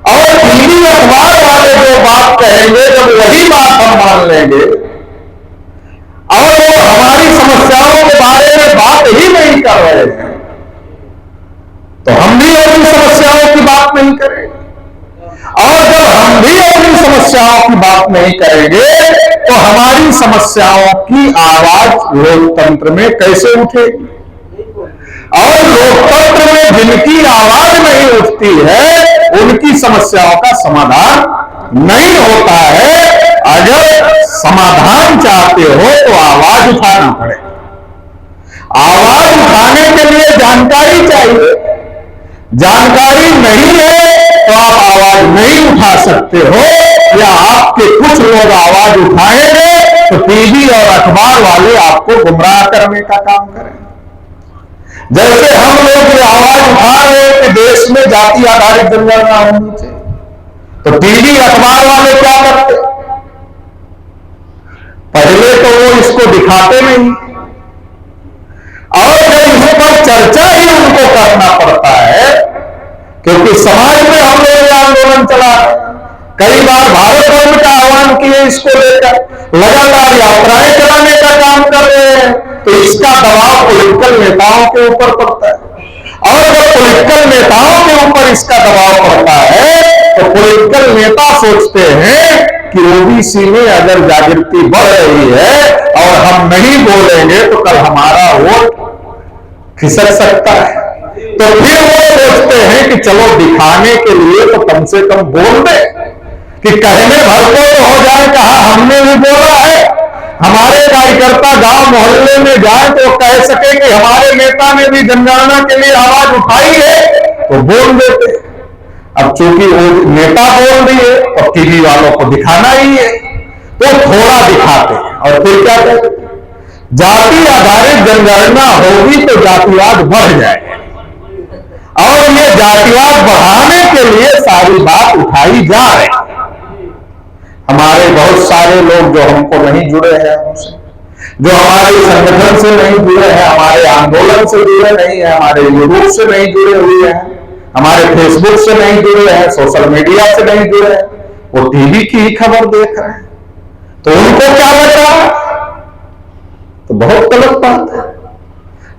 और टीवी अखबार वाले जो बात कहेंगे जब वही बात हम मान लेंगे और वो हमारी समस्याओं के बारे में बात ही नहीं कर रहे हैं, तो हम भी अपनी समस्याओं की बात नहीं करेंगे। और जब हम भी अपनी समस्याओं की बात नहीं करेंगे तो हमारी समस्याओं की आवाज लोकतंत्र में कैसे उठेगी? और लोकतंत्र में जिनकी आवाज नहीं उठती है उनकी समस्याओं का समाधान नहीं होता है। अगर समाधान चाहते हो तो आवाज उठाना पड़ेगा। आवाज उठाने के लिए जानकारी चाहिए। जानकारी नहीं है तो आप आवाज नहीं उठा सकते हो, या आपके कुछ लोग आवाज उठाएंगे तो टीवी और अखबार वाले आपको गुमराह करने का काम करेंगे। जैसे हम लोग ये आवाज उठा रहे हैं कि देश में जाति आधारित जनगणना होनी चाहिए, तो टीवी अखबार वाले क्या करते? पहले तो वो इसको दिखाते नहीं, और जब इस पर चर्चा ही उनको करना पड़ता है, क्योंकि समाज में हम लोग ये आंदोलन चला है। कई बार भारत बंद का आह्वान किए, इसको लेकर लगातार यात्राएं चलाने का काम कर रहे हैं, तो इसका दबाव पॉलिटिकल नेताओं के ऊपर पड़ता है। और जब पॉलिटिकल नेताओं के ऊपर इसका दबाव पड़ता है तो पॉलिटिकल नेता सोचते हैं कि ओबीसी में अगर जागृति बढ़ रही है और हम नहीं बोलेंगे तो कल हमारा वोट खिसक सकता है, तो फिर वो सोचते हैं कि चलो दिखाने के लिए तो कम से कम बोल दे, कि कहने भर को तो हो जाए कहा हमने भी बोला है। हमारे कार्यकर्ता गांव मोहल्ले में जाए तो कह सके कि हमारे नेता ने भी जनगणना के लिए आवाज उठाई है, तो बोल देते। अब चूंकि वो नेता बोल दिए तो टीवी वालों को दिखाना ही है, तो थोड़ा दिखाते हैं और फिर क्या कहते हैं, जाति आधारित जनगणना होगी तो जातिवाद बढ़ जाएगा। और ये जातिवाद बढ़ाने के लिए सारी बात उठाई जा रही है। हमारे बहुत सारे लोग जो हमको नहीं जुड़े हैं हमसे, जो हमारे संगठन से नहीं जुड़े हैं, हमारे आंदोलन से जुड़े नहीं है, हमारे यूट्यूब से नहीं जुड़े हुए हैं, हमारे फेसबुक से नहीं जुड़े हैं, सोशल मीडिया से नहीं जुड़े हैं, वो टीवी की ही खबर देख रहे हैं, तो उनको क्या लग रहा है? तो बहुत गलत बात है।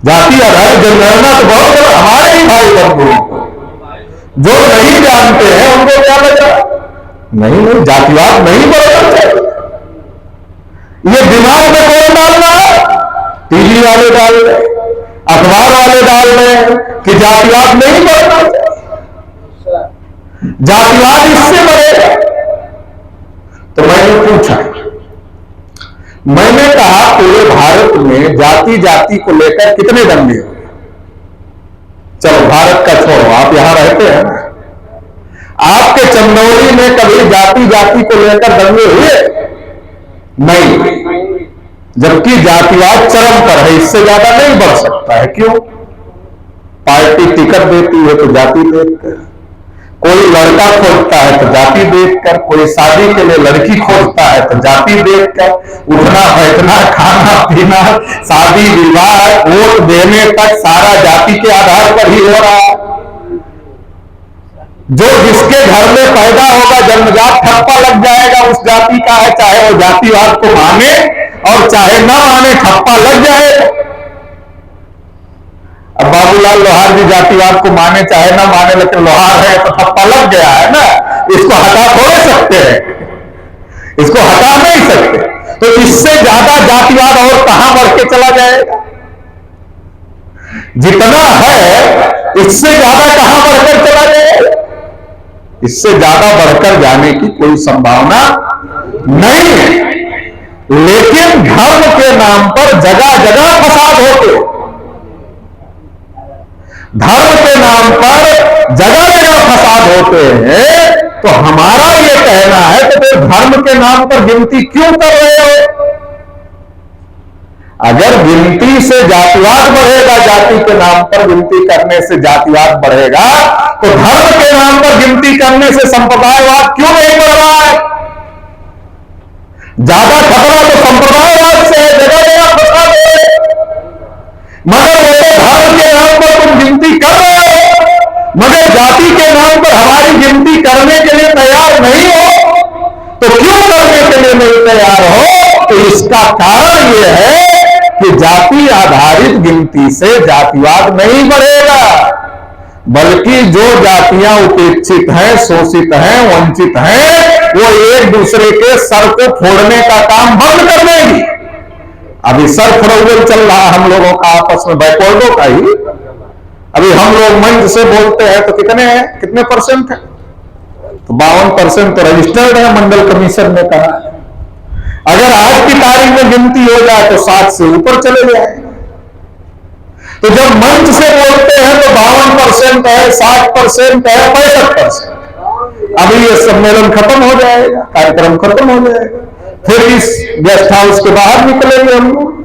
जाति आधारित जनगणना तो बहुत गलत। हमारे ही भाई बंधु जो नहीं जानते हैं उनको क्या लग रहा है? नहीं, जातिवाद नहीं बढ़ना चाहिए। ये दिमाग में कौन डाल रहा है? टीवी वाले डाल रहे, अखबार वाले डाल रहे कि जातिवाद नहीं बढ़ना चाहिए, जातिवाद इससे बढ़ेगा। तो मैंने पूछा, मैंने कहा पूरे भारत में जाति जाति को लेकर कितने दंगे हुए? चलो भारत का छोड़ो, आप यहां रहते हैं ना, आपके चंदौली में कभी जाति जाति को लेकर दंगे हुए? नहीं। जबकि जातिवाद चरम पर है, इससे ज्यादा नहीं बढ़ सकता है। क्यों? पार्टी टिकट देती है तो जाति देखकर, कोई लड़का खोजता है तो जाति देखकर, कोई शादी के लिए लड़की खोजता है तो जाति देखकर, उठना बैठना खाना पीना शादी विवाह वोट देने तक सारा जाति के आधार पर ही हो रहा है। जो जिसके घर में पैदा होगा जन्मजात ठप्पा लग जाएगा उस जाति का है, चाहे वो जातिवाद को माने और चाहे ना माने, ठप्पा लग जाएगा। अब बाबूलाल लोहार जी जातिवाद को माने चाहे ना माने, लेकिन लोहार है तो ठप्पा लग गया है ना, इसको हटा थोड़े सकते हैं, इसको हटा नहीं सकते। तो इससे ज्यादा जातिवाद और कहां बढ़ के चला जाएगा? जितना है इससे ज्यादा कहां बढ़कर चला जाएगा? इससे ज्यादा बढ़कर जाने की कोई संभावना नहीं है। लेकिन धर्म के नाम पर जगह जगह फसाद होते, धर्म के नाम पर जगह जगह फसाद होते हैं। तो हमारा ये कहना है कि फिर धर्म के नाम पर गिनती क्यों कर रहे हो? अगर गिनती से जातिवाद बढ़ेगा, जाति के नाम पर गिनती करने से जातिवाद बढ़ेगा, तो धर्म के नाम पर गिनती करने से संप्रदायवाद क्यों नहीं बढ़ रहा है? ज्यादा खतरा तो संप्रदायवाद से है, जगह जगह फसाद है। मगर वो धर्म के नाम पर तुम गिनती कर रहे हो, मगर जाति के नाम पर हमारी गिनती करने के लिए तैयार नहीं हो, तो क्यों करने के लिए नहीं तैयार हो? तो इसका कारण यह है कि जाति आधारित गिनती से जातिवाद नहीं बढ़ेगा, बल्कि जो जातियां उपेक्षित हैं, शोषित हैं, वंचित हैं, वो एक दूसरे के सर को फोड़ने का काम बंद कर देगी। अभी सर फड़ौल चल रहा हम लोगों का आपस में, बैकवर्डों का ही। अभी हम लोग मंच से बोलते हैं तो कितने परसेंट है? तो 52% तो रजिस्टर्ड है, मंडल कमीशन ने कहा। अगर आज की तारीख में गिनती हो जाए तो 60 से ऊपर चले जाए। तो जब मंच से बोलते हैं तो 52% है, 60% है, 65%। अभी ये सम्मेलन खत्म हो जाएगा, कार्यक्रम खत्म हो जाएगा, फिर इस गेस्ट हाउस के बाहर निकलेंगे हम लोग।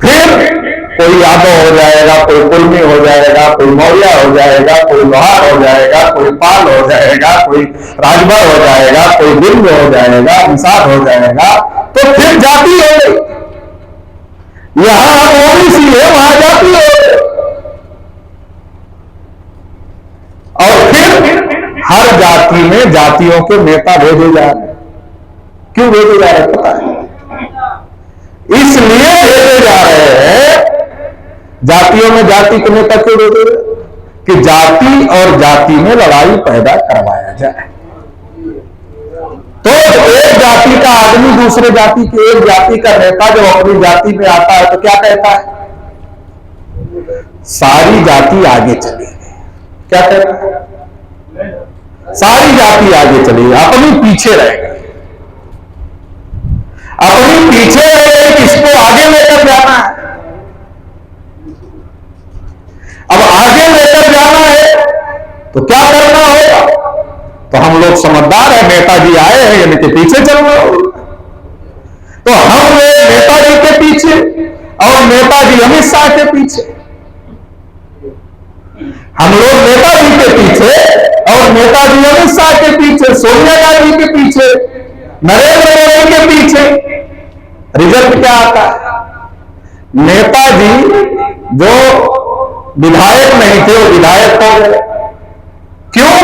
फिर कोई यादव हो जाएगा, कोई कुलमी हो जाएगा, कोई मौर्य हो जाएगा, कोई लोहार हो जाएगा, कोई पाल हो जाएगा, कोई राजभर हो जाएगा, कोई बिंद हो जाएगा, निषाद हो जाएगा। तो फिर जाति हो गई। यहां हम ओबीसी है, वहां जाति हो गई। और फिर हर जाति में जातियों के नेता भेजे जा रहे। क्यों भेजे जा रहे पता है? इसलिए भेजे जा रहे हैं। जातियों में जाति के नेता क्यों भेजे? कि जाति और जाति में लड़ाई पैदा करवाया जाए। तो एक जाति का आदमी दूसरे जाति के एक जाति का नेता जब अपनी जाति में आता है तो क्या कहता है? सारी जाति आगे चलेगी। क्या कहता है? सारी जाति आगे चलेगी, अपनी पीछे रह गई। अपनी पीछे रह गई, किसको आगे लेकर जाना है? अब आगे लेकर जाना है तो क्या करना होगा? तो हम लोग समझदार है, नेताजी आए हैं यानी कि पीछे चलना होगा। तो हम लोग नेताजी के पीछे और नेताजी अमित शाह के पीछे। हम लोग नेताजी के पीछे और नेताजी अमित शाह के पीछे, सोनिया गांधी के पीछे, नरेंद्र मोदी के पीछे। रिजल्ट क्या आता है? नेताजी जो विधायक नहीं थे वो विधायक हो गए। क्यों?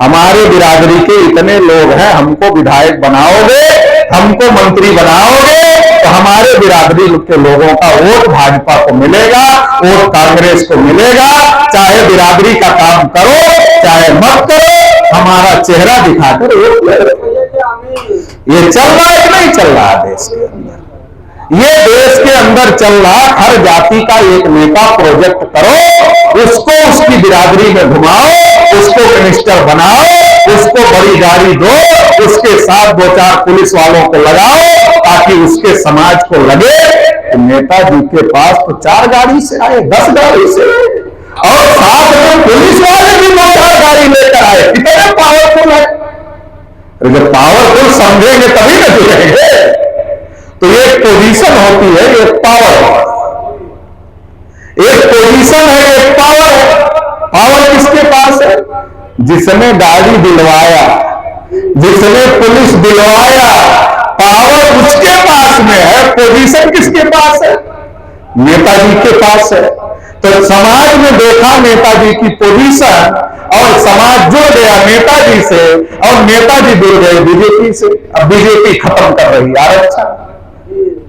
हमारे बिरादरी के इतने लोग हैं, हमको विधायक बनाओगे, हमको मंत्री बनाओगे तो हमारे बिरादरी के लोगों का वोट भाजपा को मिलेगा, वोट कांग्रेस को मिलेगा। चाहे बिरादरी का काम करो चाहे मत करो, हमारा चेहरा दिखाकर वोट ले। ये चल रहा है कि नहीं चल रहा देश के अंदर? ये देश के अंदर चल रहा। हर जाति का एक नेता प्रोजेक्ट करो, उसको उसकी बिरादरी में घुमाओ, उसको मिनिस्टर बनाओ, उसको बड़ी गाड़ी दो, उसके साथ 2-4 पुलिस वालों को लगाओ ताकि उसके समाज को लगे कि नेताजी के पास तो 4 गाड़ी से आए, 10 गाड़ी से, और साथ में पुलिस वाले भी 2-4 गाड़ी लेकर आए। कितने पावरफुल है। जब पावरफुल समझेंगे तभी ना जुड़ेंगे। तो एक पोजीशन होती है, एक पावर। एक पोजीशन है, एक पावर है। पावर किसके पास है? जिसने गाड़ी दिलवाया, जिसने पुलिस दिलवाया, पावर उसके पास में है। पोजीशन किसके पास है? नेताजी के पास है। तो समाज में देखा नेताजी की पोजीशन और समाज जुड़ गया नेताजी से, और नेताजी जुड़ गए बीजेपी से। अब बीजेपी खत्म कर रही आरक्षण।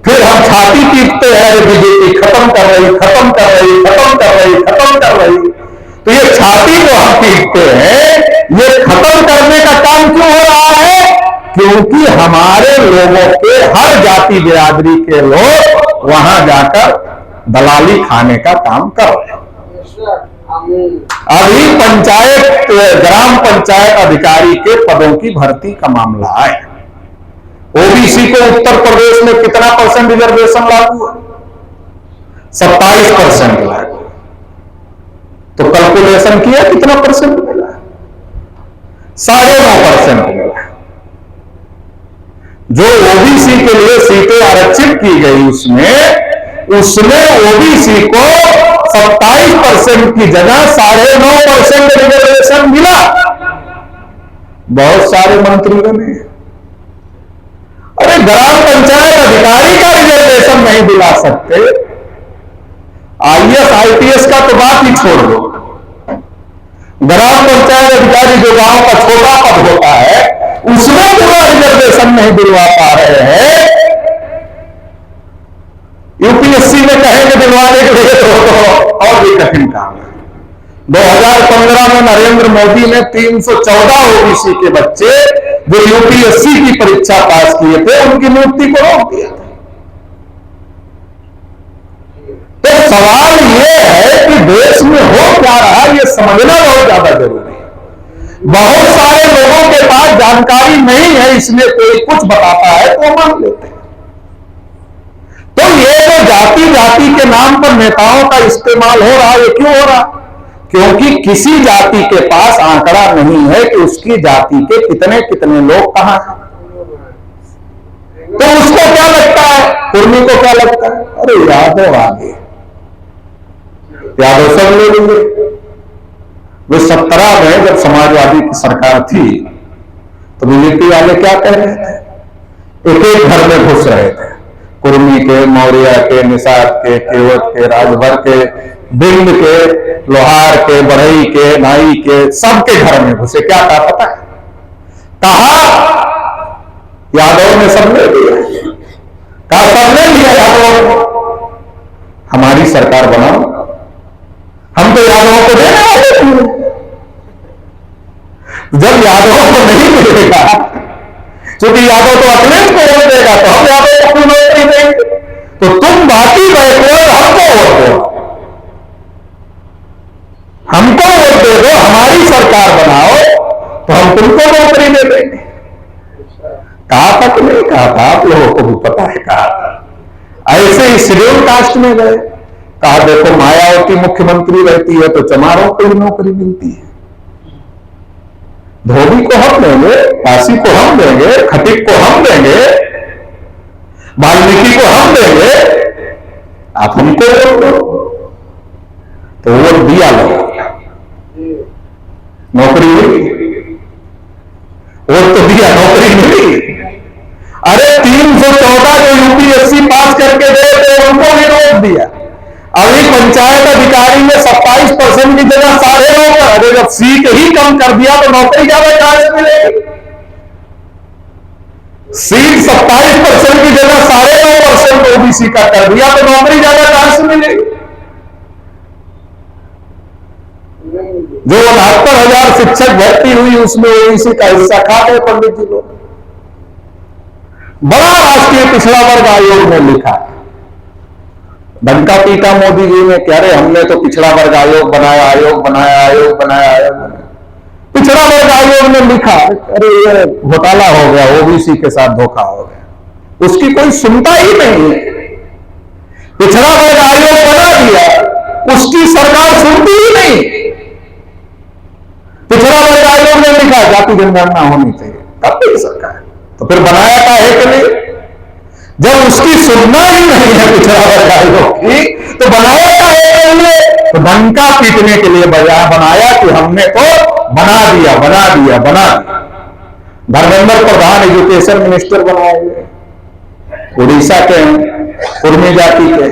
फिर हम छाती पीटते हैं, बीजेपी खत्म कर रही, खत्म कर रही, खत्म कर रही, खत्म कर रही। तो ये छाती जो हम पीटते हैं, ये खत्म करने का काम क्यों हो रहा है? क्योंकि हमारे लोगों के, हर जाति बिरादरी के लोग वहां जाकर दलाली खाने का काम कर रहे हैं। अभी पंचायत, ग्राम पंचायत अधिकारी के पदों की भर्ती का मामला है। ओबीसी को उत्तर प्रदेश में कितना % रिजर्वेशन लागू है? 27% लागू। तो कैलकुलेशन किया कितना % मिला? 9.5% मिला। जो ओबीसी के लिए सीटें आरक्षित की गई उसमें ओबीसी को 27% की जगह 9.5% रिजर्वेशन मिला। बहुत सारे मंत्री बने। अरे ग्राम पंचायत अधिकारी का रिजर्वेशन नहीं दिला सकते, IAS IPS का तो बात ही छोड़ दो, ग्राम पंचायत अधिकारी जो गांव का छोटा पद होता है उसमें पूरा रिजर्वेशन नहीं दिलवा पा रहे हैं। यूपीएससी में कहेंगे दिलवाने के लिए तो और भी कठिन काम है। 2015 में नरेंद्र मोदी ने 314 ओबीसी के बच्चे जो यूपीएससी की परीक्षा पास किए थे उनकी नियुक्ति को रोक दिया था। तो सवाल यह है कि देश में हो क्या रहा है ये समझना बहुत ज्यादा जरूरी है। बहुत सारे लोगों के पास जानकारी नहीं है, इसलिए कोई कुछ बताता है तो मान लेते हैं। तो ये जो जाति जाति के नाम पर नेताओं का इस्तेमाल हो रहा है, ये क्यों हो रहा? क्योंकि किसी जाति के पास आंकड़ा नहीं है कि उसकी जाति के कितने कितने लोग कहां हैं। तो उसको क्या लगता है, कुर्मी को क्या लगता है, अरे यादव आगे, यादव सब ले लेंगे। वे 17 में जब समाजवादी की सरकार थी तो बीजेपी वाले क्या कह रहे थे, एक एक घर में घुस रहे थे, कुर्मी के, मौर्य के, निषाद के, केवट के, राजभर के, बिंद के, लोहार के, बढ़ई के, नाई के, सबके घर में घुसे। क्या कहा पता है? कहा यादव ने सब ले लिया। कहा सबने लिया यादव, हमारी सरकार बनाओ, हम तो यादवों को देने वाले थे। जब यादवों को नहीं मिलेगा, क्योंकि यादव तो अपने को वोट देगा, तो हम यादव को नौकरी देंगे। तो तुम बाकी बैठो, हमको वोट दो, हमको वोट दे दो, हमारी सरकार बनाओ, तो हम तुमको नौकरी दे देंगे। कहा तक नहीं कहा था, आप लोगों को भी पता है कहा था। ऐसे ही शेड्यूल कास्ट में गए, कहा देखो मायावती मुख्यमंत्री रहती है तो चमारों को ही नौकरी मिलती है, धोबी को हम देंगे, काशी को हम देंगे, खटिक को हम देंगे, वाल्मीकि को हम देंगे, आप हमको वोट दो। तो वोट दिया लोग, नौकरी मिली, वोट तो दिया, नौकरी मिली। अरे 314 जो यूपीएससी पास करके गए थे उनको भी रोक दिया। अभी पंचायत अधिकारी में 27% की जगह 9.5 कर, अरे जब सीट ही कम कर दिया तो नौकरी ज्यादा कहां से मिलेगी? सीट 27% की जगह 9.5% ओबीसी का कर दिया तो नौकरी ज्यादा कहां से मिलेगी? जो 69,000 शिक्षक भर्ती हुई उसमें ओबीसी का हिस्सा खा गए पंडित जी लोग। बड़ा राष्ट्रीय पिछड़ा वर्ग आयोग ने लिखा है, डंका पीटा मोदी जी ने, कह रहे हमने तो पिछड़ा वर्ग आयोग बनाया, आयोग बनाया, आयोग बनाया, आयोग बनाया। पिछड़ा वर्ग आयोग ने लिखा अरे ये घोटाला हो गया, ओबीसी के साथ धोखा हो गया, उसकी कोई सुनता ही नहीं है। पिछड़ा वर्ग आयोग बना दिया, उसकी सरकार सुनती ही नहीं। पिछड़ा वर्ग आयोग ने लिखा जाति जनगणना होनी चाहिए, तब भी सरकार, तो फिर बनाया था है कि नहीं? जब उसकी सुनना ही नहीं है पिछड़ा वर्ग आयोग की, तो बनाया था है लिए, तो डंका पीटने के लिए बनाया कि हमने तो बना दिया, बना दिया, बना दिया। धर्मेंद्र प्रधान एजुकेशन मिनिस्टर बनाए हुए, उड़ीसा के हैं, कुर्मी जाति के।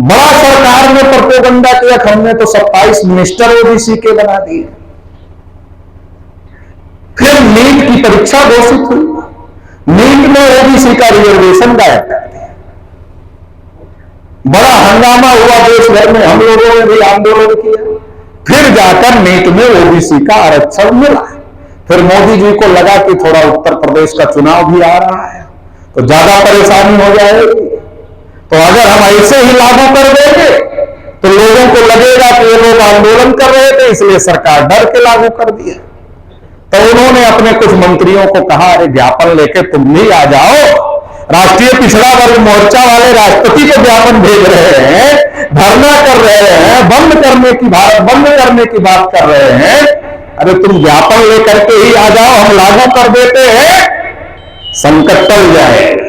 बड़ा सरकार ने प्रोपेगेंडा किया, हमने तो 27 मिनिस्टर ओबीसी के बना दिए। फिर नीट की परीक्षा घोषित हुई, नीट में ओबीसी का रिजर्वेशन गायब कर दिया। बड़ा हंगामा हुआ देश भर में, हम लोगों ने भी आंदोलन किया, फिर जाकर नीट में ओबीसी का आरक्षण मिला। फिर मोदी जी को लगा कि थोड़ा उत्तर प्रदेश का चुनाव भी आ रहा है तो ज्यादा परेशानी हो जाएगी, तो अगर हम ऐसे ही लागू कर देंगे तो लोगों को लगेगा कि ये लोग आंदोलन कर रहे थे इसलिए सरकार डर के लागू कर दिया। तो उन्होंने अपने कुछ मंत्रियों को कहा अरे ज्ञापन लेके तुम भी आ जाओ, राष्ट्रीय पिछड़ा वर्ग मोर्चा वाले राष्ट्रपति को ज्ञापन भेज रहे हैं, धरना कर रहे हैं, बंद करने की बात कर रहे हैं, अरे तुम ज्ञापन लेकर के ही आ जाओ, हम लागू कर देते हैं, संकट टल जाएगा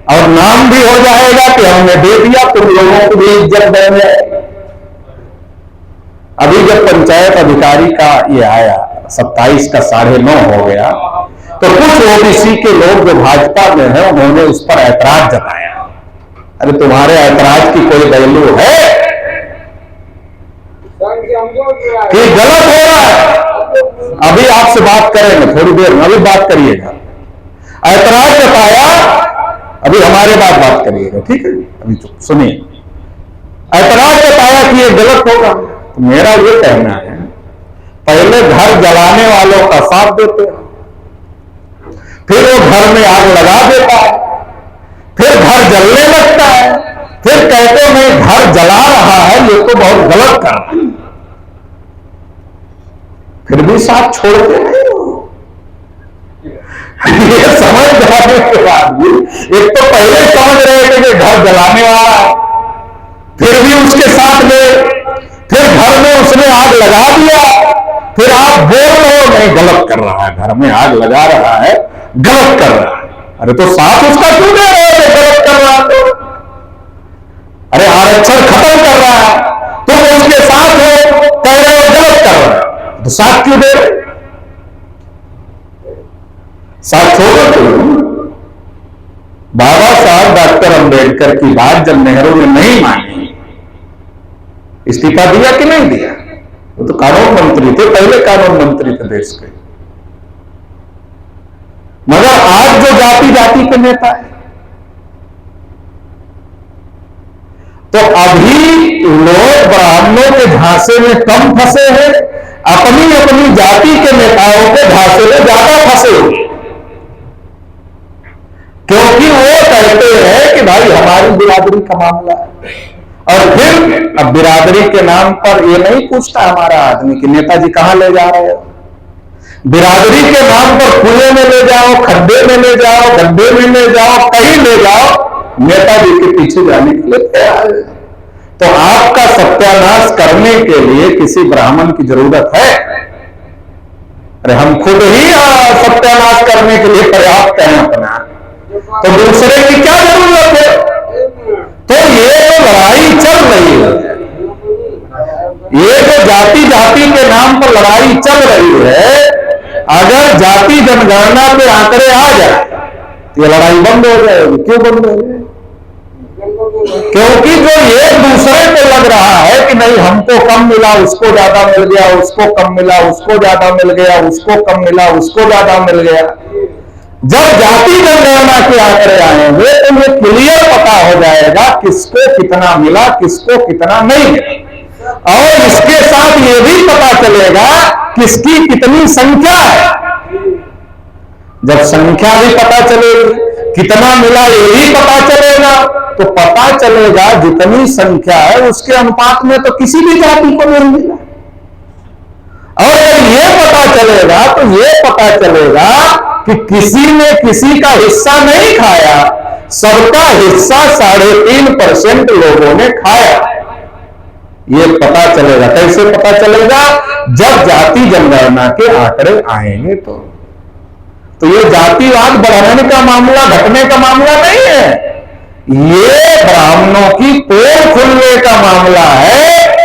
और नाम भी हो जाएगा कि हमने दे दिया, तुम लोगों को भी इज्जत देंगे। अभी जब पंचायत अधिकारी का ये आया 27 का 9.5 हो गया, तो कुछ ओबीसी के लोग जो भाजपा में हैं उन्होंने उस पर ऐतराज जताया। अरे तुम्हारे ऐतराज की कोई वैल्यू है? कि गलत हो रहा है। अभी आपसे बात करेंगे थोड़ी देर में, अभी बात करिएगा। ऐतराज जताया, अभी हमारे बात करिएगा, ठीक है? अभी तो सुनिए। ऐतराज जताया कि ये गलत होगा, तो मेरा ये कहना है, पहले घर जलाने वालों का साथ देते हैं, फिर वो घर में आग लगा देता है, फिर घर जलने लगता है, फिर कहते मैं घर जला रहा है, ये तो बहुत गलत कर रहा है, फिर भी साथ छोड़ते नहीं हो। ये समझ जाने के बाद भी, एक तो पहले समझ रहे थे कि घर जलाने वाला है, फिर भी उसके साथ गए, फिर घर में उसने आग लगा दिया, फिर आप बोल रहे हो नहीं गलत कर रहा है, घर में आग लगा रहा है, गलत कर रहा है। अरे तो साथ उसका क्यों दे रहे हो गलत कर रहा है? तो अरे आरक्षण खत्म कर रहा है, तुम उसके साथ हो, कह रहे हो गलत कर रहा है, तो साथ क्यों दे रहे? साथ छोड़ो क्यों? बाबा साहब डॉक्टर अंबेडकर की बात जब नेहरू ने नहीं मानी, इस्तीफा दिया कि नहीं दिया? वो तो कानून मंत्री थे, पहले कानून मंत्री थे देश के। मगर आज जो जाति जाति के नेता है, तो अभी लोग ब्राह्मणों के झांसे में कम फंसे हैं, अपनी अपनी जाति के नेताओं के झांसे में ज्यादा फंसे हुए, क्योंकि वो कहते हैं कि भाई हमारी बिरादरी का मामला है। और फिर अब बिरादरी के नाम पर ये नहीं पूछता हमारा आदमी कि नेताजी कहां ले जा रहे हो। बिरादरी के नाम पर कुएं में ले जाओ, खड्डे में ले जाओ, गड्ढे में ले जाओ, कहीं ले जाओ, नेताजी के पीछे जाने के लिए तैयार है। तो आपका सत्यानाश करने के लिए किसी ब्राह्मण की जरूरत है? अरे हम खुद ही सत्यानाश करने के लिए पर्याप्त हैं अपना, तो दूसरे की क्या जरूरत है? तो ये जो लड़ाई चल रही है, ये जो जाति जाति के नाम पर लड़ाई चल रही है, अगर जाति जनगणना के आंकड़े आ जाए तो ये लड़ाई बंद हो जाएगी। क्यों बंद हो जाएगी? क्योंकि जो एक दूसरे को लग रहा है कि नहीं हमको कम मिला, उसको ज्यादा मिल गया, उसको कम मिला, उसको ज्यादा मिल गया, उसको कम मिला, उसको ज्यादा मिल गया, जब जाति जनगणना के आंकड़े आएंगे तो ये क्लियर पता हो जाएगा किसको कितना मिला, किसको कितना नहीं मिला। और इसके साथ ये भी पता चलेगा किसकी कितनी संख्या है। जब संख्या भी पता चलेगी, कितना मिला ये भी पता चलेगा, तो पता चलेगा जितनी संख्या है उसके अनुपात में तो किसी भी जाति को नहीं मिला। और जब ये पता चलेगा तो ये पता चलेगा कि किसी ने किसी का हिस्सा नहीं खाया, सबका हिस्सा 3.5% लोगों ने खाया। ये पता चलेगा। कैसे पता चलेगा? जब जाति जनगणना के आंकड़े आएंगे तो ये जातिवाद बढ़ाने का मामला, घटने का मामला नहीं है, ये ब्राह्मणों की पोल खुलने का मामला है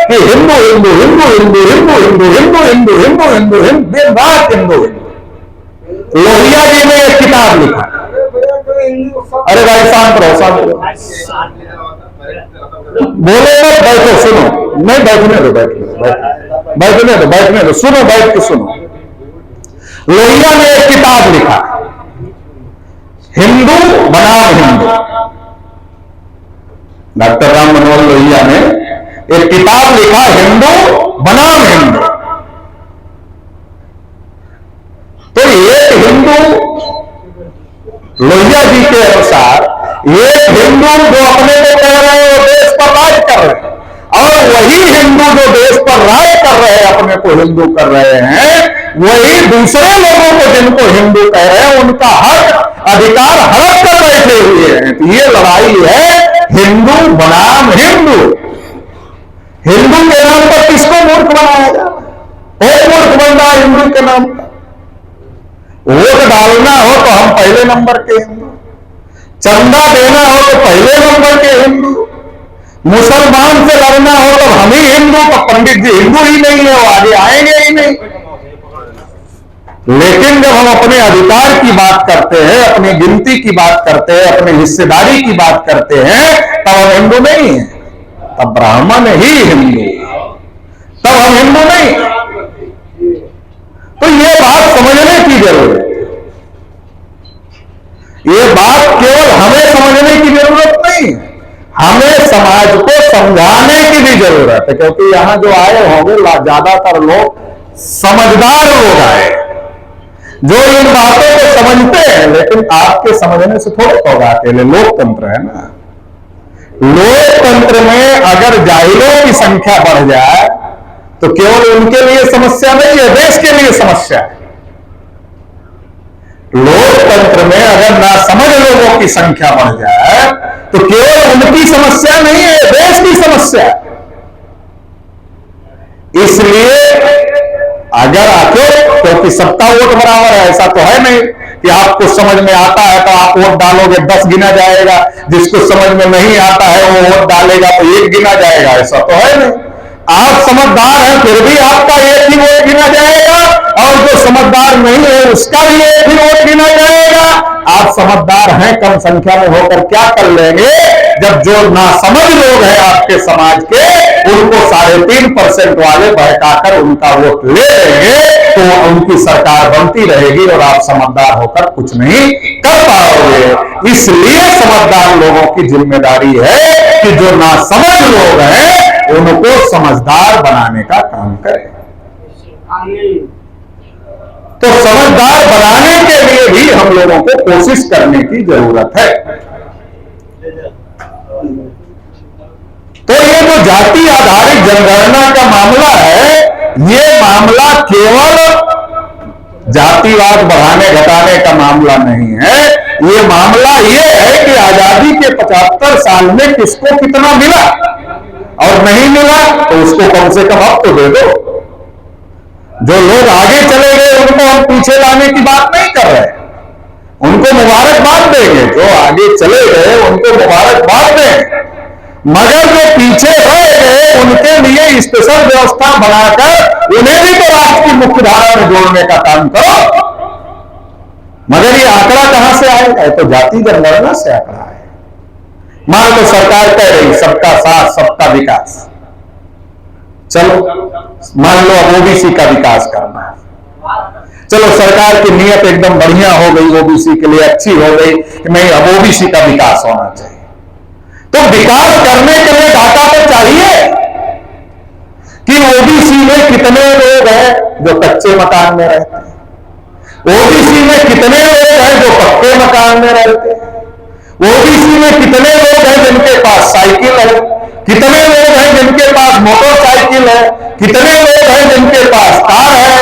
कि हिंदू हिंदू हिंदू हिंदू हिंदू हिंदू हिंदू हिंदू हिंदू हिंदू हिंदू दिन रात हिंदू हिंदू। लोहिया जी ने एक किताब लिखा। अरे भाई शांत रहो, शांत रहो, बोले मत, बैठो सुनो। नहीं बैठने दो, बैठने दो, सुनो, बैठ के सुनो। लोहिया ने एक किताब लिखा, हिंदू बनाम हिंदू। डॉक्टर राम मनोहर लोहिया ने एक किताब लिखा, हिंदू बनाम हिंदू। तो एक हिंदू लोहिया जी के अनुसार, एक हिंदू जो अपने को कह रहे हैं वो देश पर राज कर रहे हैं, और वही हिंदू जो देश पर राज कर रहे हैं, अपने को हिंदू कर रहे हैं, वही दूसरे लोगों को जिनको हिंदू कह रहे हैं उनका हक अधिकार हड़प कर बैठे हुए हैं। तो ये लड़ाई है हिंदू बनाम हिंदू। हिंदू के नाम पर किसको मूर्ख बनाया जाए? कौन मूर्ख बन रहा है हिंदू के नाम पर? वोट डालना हो तो हम पहले नंबर के हिंदू, चंदा देना हो तो पहले नंबर के हिंदू, मुसलमान से लड़ना हो तो हम ही हिंदू, तो पंडित जी हिंदू ही नहीं है, वो आगे आएंगे ही नहीं। लेकिन जब हम अपने अधिकार की बात करते हैं, अपनी गिनती की बात करते हैं, अपनी हिस्सेदारी की बात करते हैं, तब हम हिंदू नहीं है, तब ब्राह्मण ही हिंदू, तब मतलब हम हिंदू नहीं। तो ये बात समझने की जरूरत है। ये बात केवल हमें समझने की जरूरत नहीं, हमें समाज को समझाने की भी जरूरत है, क्योंकि यहां जो आए होंगे ज्यादातर लोग समझदार लोग आए, जो इन बातों को समझते हैं। लेकिन आपके समझने से थोड़े होगा, अकेले लोकतंत्र है ना। लोकतंत्र में अगर जाहिलों की संख्या बढ़ जाए तो केवल उनके लिए समस्या नहीं है, देश के लिए समस्या है। लोकतंत्र में अगर नासमझ लोगों की संख्या बढ़ जाए तो केवल उनकी समस्या नहीं है, देश की समस्या है। इसलिए अगर आखिर, क्योंकि सबका वोट बराबर है, ऐसा तो है नहीं कि आपको समझ में आता है तो आप वोट डालोगे 10 गिना जाएगा, जिसको समझ में नहीं आता है वो वोट डालेगा तो 1 गिना जाएगा, ऐसा तो है नहीं। आप समझदार हैं फिर भी आपका 1 ही वोट गिना जाएगा, और जो समझदार नहीं है उसका भी 1 ही वोट गिना जाएगा। आप समझदार हैं कम संख्या में होकर क्या कर लेंगे, जब जो नासमझ लोग हैं आपके समाज के, उनको 3.5% वाले बहकाकर उनका वोट ले लेंगे तो उनकी सरकार बनती रहेगी और आप समझदार होकर कुछ नहीं कर पाओगे। इसलिए समझदार लोगों की जिम्मेदारी है कि जो नासमझ लोग हैं उनको समझदार बनाने का काम करें। तो समझदार बनाने के लिए भी हम लोगों को कोशिश करने की जरूरत है। तो ये जो जाति आधारित जनगणना का मामला है, ये मामला केवल जातिवाद बढ़ाने घटाने का मामला नहीं है। ये मामला ये है कि आजादी के 75 साल में किसको कितना मिला, और नहीं मिला तो उसको कम से कम अब तो दे दो। जो लोग आगे चले गए उनको हम पीछे लाने की बात नहीं कर रहे, उनको मुबारकबाद देंगे। जो आगे चले गए उनको मुबारकबाद देंगे, मगर जो पीछे रह गए उनके लिए स्पेशल व्यवस्था बनाकर उन्हें भी तो राष्ट्र की मुख्य धारा में जोड़ने का काम करो। मगर ये आंकड़ा कहां से आएगा? तो जाति जनगणना से आंकड़ा है। मान लो सरकार कह रही सबका साथ सबका विकास, चलो मान लो अब ओबीसी का विकास करना है। चलो सरकार की नीयत एकदम बढ़िया हो गई, ओबीसी के लिए अच्छी हो गई कि नहीं अब ओबीसी का विकास होना चाहिए। तो विकास करने के लिए डाटा तो चाहिए कि ओबीसी में कितने लोग हैं जो कच्चे मकान में रहते हैं, ओबीसी में कितने लोग हैं जो पक्के मकान में रहते हैं, ओबीसी में कितने लोग हैं जिनके पास साइकिल है, कितने लोग हैं जिनके पास मोटरसाइकिल है, कितने लोग हैं जिनके पास कार है,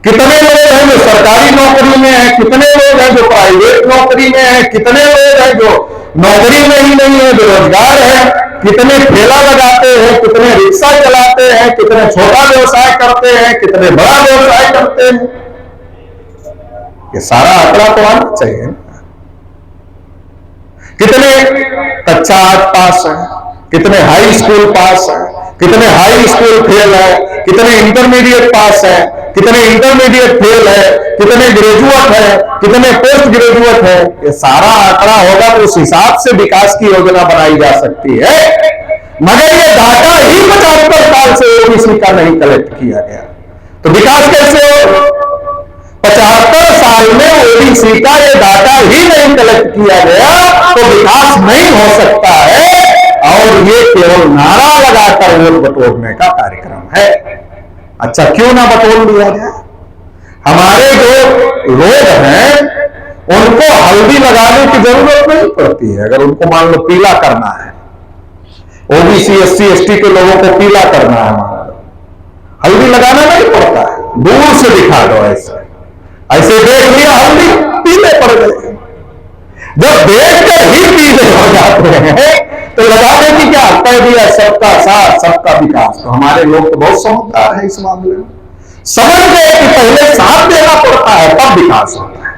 कितने लोग हैं जो सरकारी नौकरी में है, कितने लोग हैं जो प्राइवेट नौकरी में है, कितने लोग हैं जो नौकरी में ही नहीं है, बेरोजगार है, कितने ठेला लगाते हैं, कितने रिक्शा चलाते हैं, कितने छोटा व्यवसाय करते हैं, कितने बड़ा व्यवसाय करते हैं। ये सारा आंकड़ा तो आना चाहिए। कितने कक्षा 8 पास है, कितने हाई स्कूल पास है, कितने हाई स्कूल फेल है, कितने इंटरमीडिएट पास है, कितने इंटरमीडिएट फेल है, कितने ग्रेजुएट है, कितने पोस्ट ग्रेजुएट है। ये सारा आंकड़ा होगा तो उस हिसाब से विकास की योजना बनाई जा सकती है। मगर ये डाटा ही 75 साल से ओबीसी का नहीं कलेक्ट किया गया तो विकास कैसे हो? 75 साल में ओबीसी का ये डाटा ही नहीं कलेक्ट किया गया तो विकास नहीं हो सकता है। और ये केवल नारा लगाकर वोट बटोरने का कार्यक्रम है। अच्छा, क्यों ना बटोर लिया जाए? हमारे जो लोग हैं उनको हल्दी लगाने की जरूरत नहीं पड़ती है। अगर उनको मान लो पीला करना है, ओबीसी एससी एसटी के लोगों को पीला करना है, मान लो हल्दी लगाना नहीं पड़ता है, दूर से दिखा दो। ऐसे देख लिया हल्दी पीले पड़ गए। जब देखकर ही पीले हो जाते हैं तो लगाने की क्या? कह दिया सबका साथ सबका विकास। तो हमारे लोग तो बहुत समझदार है इस मामले में, समझ गए कि पहले साथ देना पड़ता है तब विकास होता है।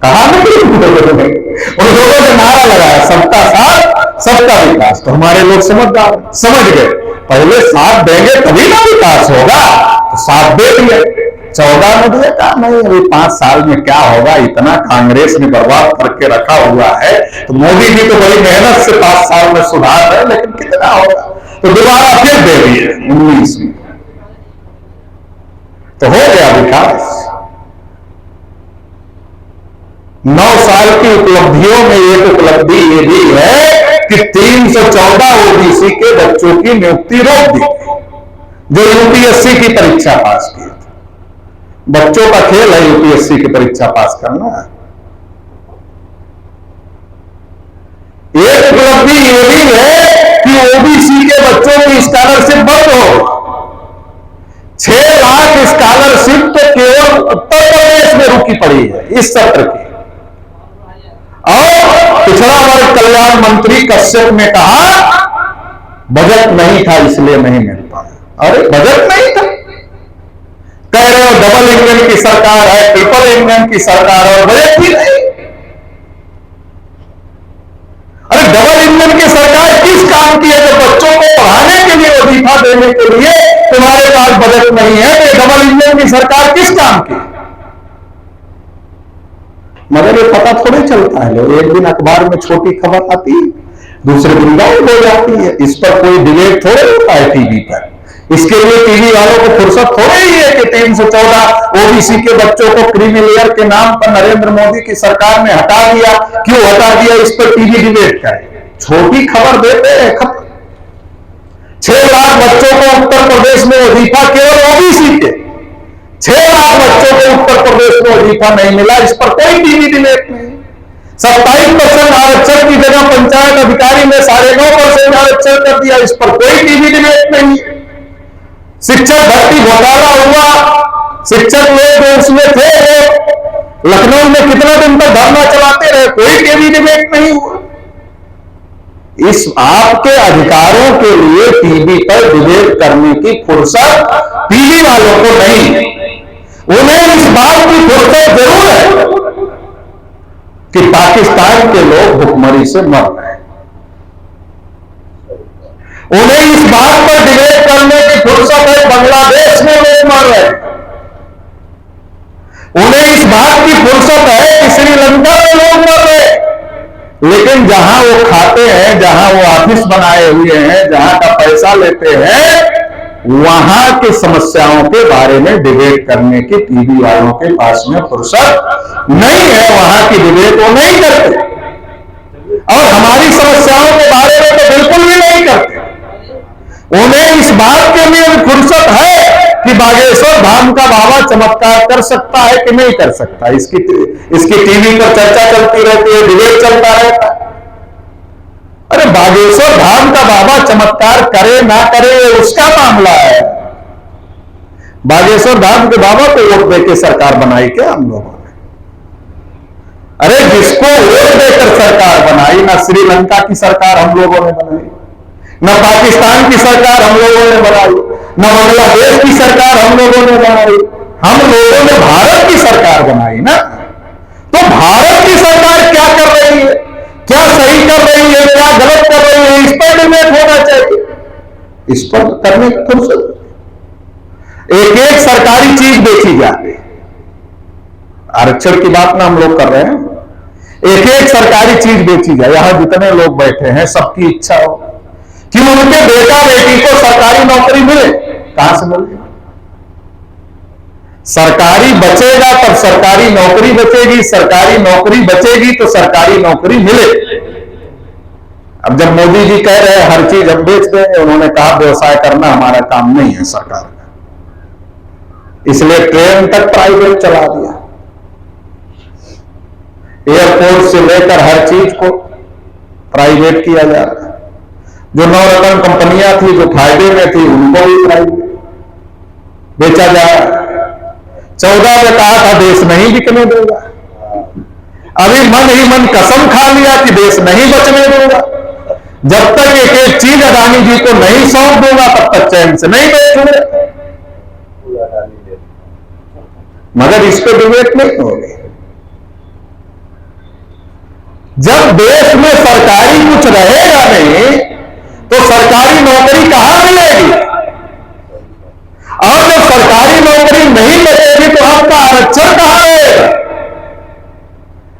कहा नहीं उन लोगों ने नारा लगाया सबका साथ सबका विकास। तो हमारे लोग समझदार समझ गए पहले साथ देंगे तभी ना विकास होगा, तो साथ दे दिया। 14 में दिया, कहा नहीं अभी 5 साल में क्या होगा, इतना कांग्रेस ने बर्बाद करके रखा हुआ है, तो मोदी जी तो बड़ी मेहनत से 5 साल में सुधार है, लेकिन कितना होगा, तो दोबारा फिर दे दिए 19 में, तो हो गया विकास। 9 साल की उपलब्धियों में एक उपलब्धि ये भी है कि 314 ओबीसी के बच्चों की नियुक्ति रोक दी, जो यूपीएससी की परीक्षा पास की। बच्चों का खेल है यूपीएससी की परीक्षा पास करना। एक उपलब्धि ये भी है कि ओबीसी के बच्चों की स्कॉलरशिप बंद हो। 6 लाख स्कॉलरशिप तो केवल उत्तर प्रदेश में रुकी पड़ी है इस सत्र की। और पिछड़ा वर्ग कल्याण मंत्री कश्यप ने कहा बजट नहीं था इसलिए नहीं मिल पाया। अरे बजट नहीं था, कह रहे हो डबल इंजन की सरकार है, ट्रिपल इंजन की सरकार है, और बजट भी नहीं। अरे डबल इंजन की सरकार किस काम की है? जब बच्चों को पढ़ाने के लिए, वजीफा देने के लिए तुम्हारे पास बजट नहीं है, तो डबल इंजन की सरकार किस काम की? मगर ये पता थोड़े चलता है, लोग एक दिन अखबार में छोटी खबर आती है, दूसरे दिन गायब हो जाती है। इस पर कोई डिबेट थोड़े होता है टीवी पर। इसके लिए टीवी वालों को फुर्सत थोड़ी ही है कि 314 ओबीसी के बच्चों को क्रीमी लेयर के नाम पर नरेंद्र मोदी की सरकार ने हटा दिया। क्यों हटा दिया, इस पर टीवी डिबेट करे। छोटी खबर देते हैं, खत्म। 6 लाख बच्चों को उत्तर प्रदेश में वजीफा, केवल ओबीसी के 6 लाख बच्चों को उत्तर प्रदेश में वजीफा नहीं मिला, इस पर कोई टीवी डिबेट नहीं। 27% आरक्षण की जगह पंचायत अधिकारी ने 9.5% आरक्षण कर दिया, इस पर कोई टीवी डिबेट नहीं। शिक्षक भर्ती घोटाला हुआ, शिक्षक लोग जो उसमें थे वो लखनऊ में कितना दिन तक धरना चलाते रहे, कोई टीवी डिबेट नहीं हुआ। इस आपके अधिकारों के लिए टीवी पर डिबेट करने की फुर्सत टीवी वालों को नहीं। उन्हें इस बात की फुर्सत जरूर है कि पाकिस्तान के लोग भुखमरी से मर रहे हैं। उन्हें इस बात पर डिबेट करने की फुर्सत है बांग्लादेश में लोग मर रहे हैं। उन्हें इस बात की फुर्सत है कि श्रीलंका में लोग मर रहे हैं। लेकिन जहां वो खाते हैं, जहां वो ऑफिस बनाए हुए हैं, जहां का पैसा लेते हैं, वहां की समस्याओं के बारे में डिबेट करने की टीवी वालों के पास में फुर्सत नहीं है। वहां की डिबेट वो नहीं करते, और हमारी समस्याओं के बारे में तो बिल्कुल भी नहीं करते। उन्हें इस बात के लिए फुर्सत है कि बागेश्वर धाम का बाबा चमत्कार कर सकता है कि नहीं कर सकता, इसकी टीवी पर चर्चा चलती रहती है, डिबेट चलता रहता है। अरे बागेश्वर धाम का बाबा चमत्कार करे ना करे ये उसका मामला है। बागेश्वर धाम के बाबा को वोट देकर सरकार बनाई क्या हम लोगों ने? अरे जिसको वोट देकर सरकार बनाई, ना श्रीलंका की सरकार हम लोगों ने बनाई, न पाकिस्तान की सरकार हम लोगों ने बनाई, न बांग्लादेश की सरकार हम लोगों ने बनाई, हम लोगों ने भारत की सरकार बनाई ना। तो भारत की सरकार क्या कर रही है, क्या सही कर रही है, क्या गलत कर रही है, इस पर डिबेट होना चाहिए। इस पर करने की फुर्सत। एक एक सरकारी चीज देखी जाए, आरक्षण की बात ना हम लोग कर रहे हैं, एक एक सरकारी चीज बेची जाए। यहां जितने लोग बैठे हैं सबकी इच्छा हो कि उनके बेटा बेटी को सरकारी नौकरी मिले। कहां से मिले? सरकारी बचेगा तब सरकारी नौकरी बचेगी, सरकारी नौकरी बचेगी तो सरकारी नौकरी मिले। अब जब मोदी जी कह रहे हैं हर चीज हम बेच देंगे, उन्होंने कहा व्यवसाय करना हमारा काम नहीं है सरकार का, इसलिए ट्रेन तक प्राइवेट चला दिया, एयरपोर्ट से लेकर हर चीज को प्राइवेट किया जा रहा है। जो नवरत्न कंपनियां थी जो फायदे में थी उनको भी प्राइवेट बेचा जा रहा है। 14 में कहा था देश नहीं बिकने देगा, अभी मन ही मन कसम खा लिया कि देश नहीं बचने दूंगा। जब तक एक एक चीज अडानी जी को नहीं सौंप दूंगा तब तक चैन से नहीं बैठूंगा। मगर इस पर डिबेट नहीं होगी। जब देश में सरकारी कुछ रहेगा नहीं तो सरकारी नौकरी कहां मिलेगी? और जब सरकारी नौकरी जमीन नहीं बचेगी तो आपका आरक्षण कहां रहेगा?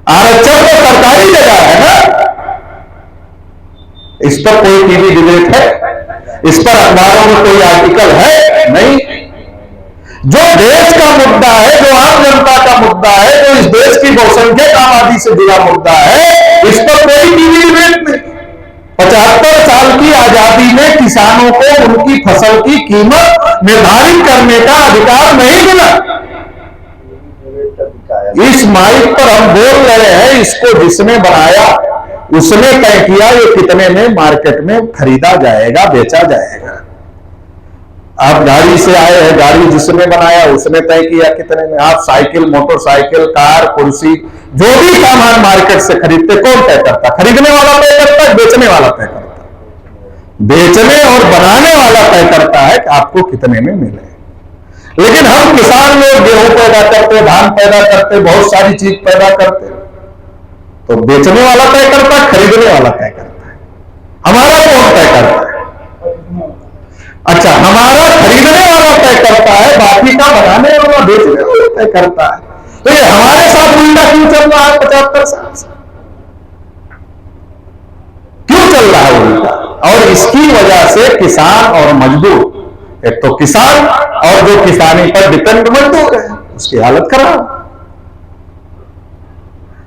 आरक्षण तो सरकारी जगह है ना। इस पर कोई टीवी डिबेट है? इस पर अखबारों में कोई आर्टिकल है? नहीं। जो देश का मुद्दा है, जो आम जनता का मुद्दा है, जो इस देश की बहुसंख्यक आबादी से जुड़ा मुद्दा है, इस पर कोई टीवी डिबेट नहीं। 75 साल की आजादी में किसानों को उनकी फसल की कीमत निर्धारित करने का अधिकार नहीं मिला। इस माइक पर हम बोल रहे हैं, इसको जिसने बनाया उसने तय किया ये कितने में मार्केट में खरीदा जाएगा, बेचा जाएगा। आप गाड़ी से आए हैं, गाड़ी जिसने बनाया उसने तय किया कितने में। आप साइकिल, मोटरसाइकिल, कार, कुर्सी, जो भी सामान मार्केट से खरीदते, कौन तय करता? खरीदने वाला तय करता है, बेचने वाला तय करता है। बेचने और बनाने वाला तय करता है कि आपको कितने में मिले। लेकिन हम किसान लोग गेहूं पैदा करते, धान पैदा करते, बहुत सारी चीज पैदा करते, तो बेचने वाला तय करता है, खरीदने वाला तय करता है। हमारा कौन तय करता है? अच्छा, हमारा खरीदने वाला तय करता है, बाकी का बनाने वाला, बेचने वाला तय करता है। तो ये हमारे साथ उल्टा क्यों चल रहा है 75 साल से? क्यों चल रहा है उल्टा? और इसकी वजह से किसान और मजदूर, एक तो किसान और जो किसानी पर डिपेंड मजदूर है, उसकी हालत खराब।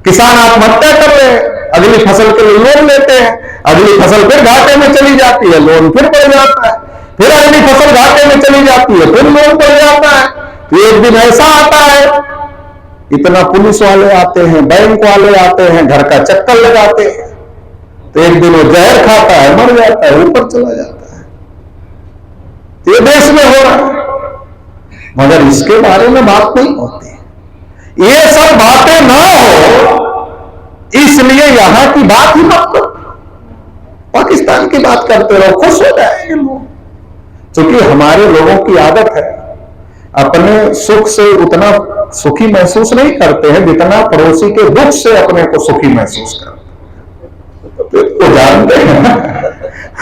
किसान आत्महत्या कर रहे हैं, अगली फसल के लिए लोन लेते हैं, अगली फसल फिर घाटे में चली जाती है, लोन फिर बढ़ जाता है, फिर अगली फसल घाटे में चली जाती है, फिर लोन बढ़ जाता है। तो एक दिन ऐसा आता है, इतना पुलिस वाले आते हैं, बैंक वाले आते हैं, घर का चक्कर लगाते हैं, तो एक दिन वो जहर खाता है, मर जाता है, ऊपर चला जाता है। ये देश में हो रहा है, मगर इसके बारे में बात नहीं होती। ये सब बातें ना हो इसलिए यहां की बात ही मत करो, पाकिस्तान की बात करते रहो, खुश हो जाएंगे लोग। क्योंकि हमारे लोगों की आदत है, अपने सुख से उतना सुखी महसूस नहीं करते हैं जितना पड़ोसी के दुख से अपने को सुखी महसूस करते हैं। वो जानते हैं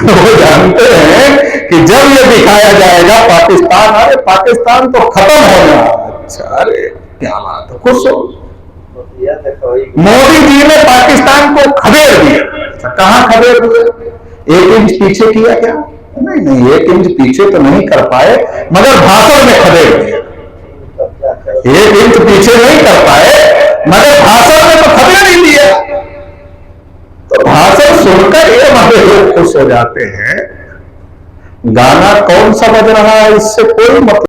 वो जानते हैं कि जब ये दिखाया जाएगा पाकिस्तान, अरे पाकिस्तान तो खत्म होना, अच्छा अरे क्या बात है, खुश हो। मोदी जी ने पाकिस्तान को खदेड़ दिया। कहां खदेड़ दिया? 1 इंच पीछे किया क्या? नहीं, 1 इंच पीछे तो नहीं कर पाए, मगर भाषण में खदेड़ दिया। 1 इंच पीछे नहीं कर पाए, मगर भाषण में तो खदेड़ ही दिया। तो भाषण सुनकर ये हमारे लोग खुश हो जाते हैं। गाना कौन सा बज रहा है इससे कोई मतलब